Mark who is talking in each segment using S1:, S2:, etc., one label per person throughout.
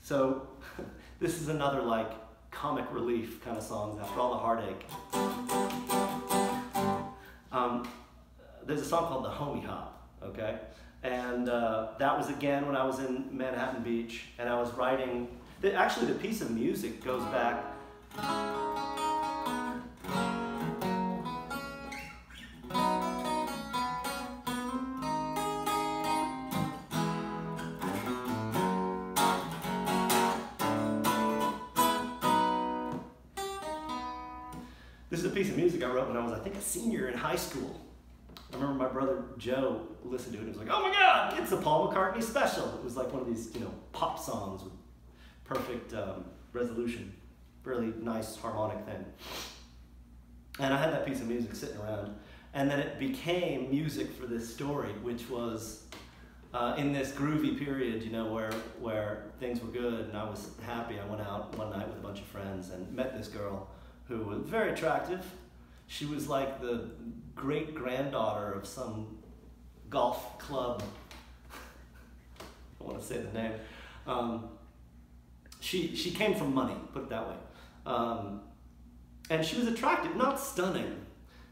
S1: So this is another like comic relief kind of songs after all the heartache. There's a song called The Homie Hop, okay? And that was again when I was in Manhattan Beach, and I was writing, actually the piece of music goes back. This is a piece of music I wrote when I was, I think, a senior in high school. I remember my brother Joe listened to it and was like, "Oh my God, it's a Paul McCartney special." It was like one of these, pop songs with perfect resolution, really nice harmonic thing. And I had that piece of music sitting around, and then it became music for this story, which was in this groovy period, where things were good and I was happy. I went out one night with a bunch of friends and met this girl who was very attractive. She was like the great-granddaughter of some golf club. I don't want to say the name. She came from money, put it that way. And she was attractive, not stunning,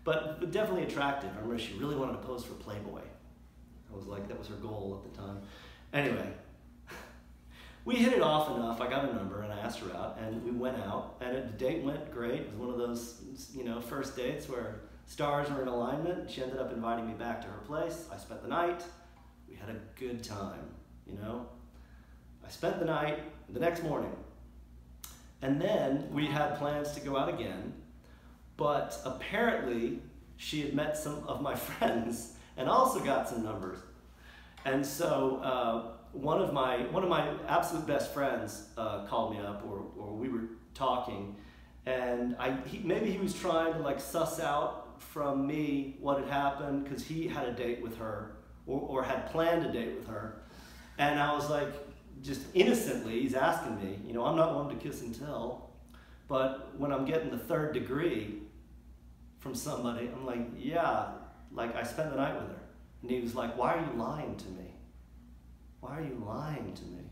S1: but definitely attractive. I remember she really wanted to pose for Playboy. I was like, that was her goal at the time. Anyway, we hit it off enough. I got a number and I asked her out, and we went out, and the date went great. It was one of those, first dates where stars were in alignment. She ended up inviting me back to her place. I spent the night. We had a good time, I spent the night the next morning. And then we had plans to go out again, but apparently she had met some of my friends and also got some numbers. And so one of my absolute best friends called me up, or we were talking, and maybe he was trying to like suss out from me what had happened, because he had a date with her, or had planned a date with her. And I was like, just innocently, he's asking me, I'm not one to kiss and tell, but when I'm getting the third degree from somebody, I'm like, yeah, like I spent the night with her. And he was like, why are you lying to me? Why are you lying to me?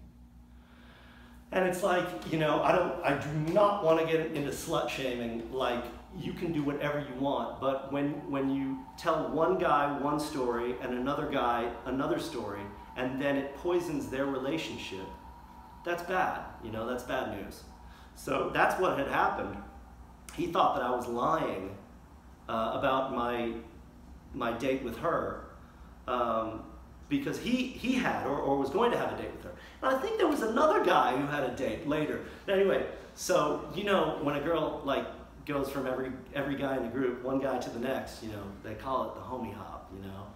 S1: And it's like, I do not want to get into slut shaming. Like, you can do whatever you want, but when you tell one guy one story and another guy another story, and then it poisons their relationship, that's bad, that's bad news. So that's what had happened. He thought that I was lying about my date with her, because he had, or was going to have a date with her. And I think there was another guy who had a date later. Anyway, so, when a girl, like, goes from every guy in the group, one guy to the next, they call it the homie hop,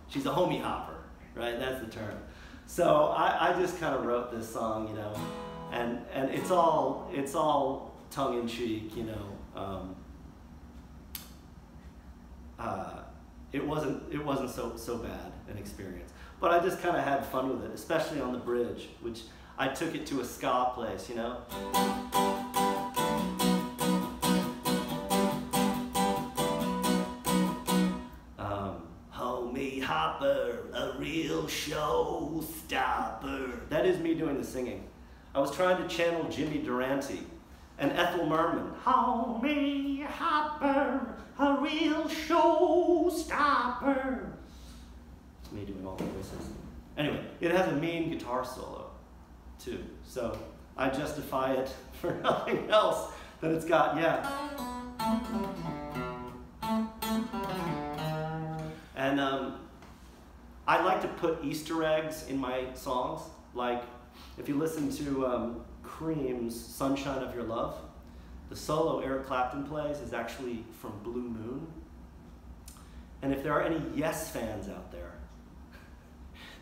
S1: She's a homie hopper, right? That's the term. So I just kind of wrote this song, and it's all tongue-in-cheek, it wasn't so bad an experience. But I just kind of had fun with it, especially on the bridge, which I took it to a ska place, Homie hopper, a real showstopper. That is me doing the singing. I was trying to channel Jimmy Durante and Ethel Merman. Homie hopper, a real showstopper. It's me doing all the voices. Anyway, it has a mean guitar solo, too. So I justify it for nothing else than it's got, And I like to put Easter eggs in my songs. Like, if you listen to Cream's Sunshine of Your Love, the solo Eric Clapton plays is actually from Blue Moon. And if there are any Yes fans out there,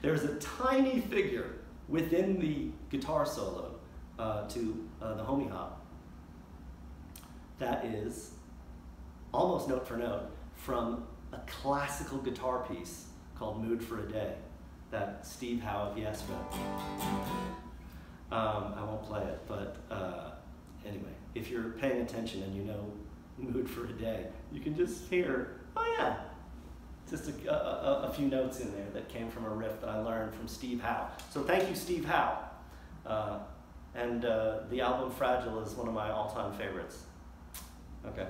S1: there's a tiny figure within the guitar solo to the homie hop that is almost note for note from a classical guitar piece called Mood for a Day that Steve Howe of Yes wrote. I won't play it, but anyway, if you're paying attention and you know Mood for a Day, you can just hear, oh yeah, just a few notes in there that came from a riff that I learned from Steve Howe. So thank you, Steve Howe. And the album Fragile is one of my all-time favorites. Okay.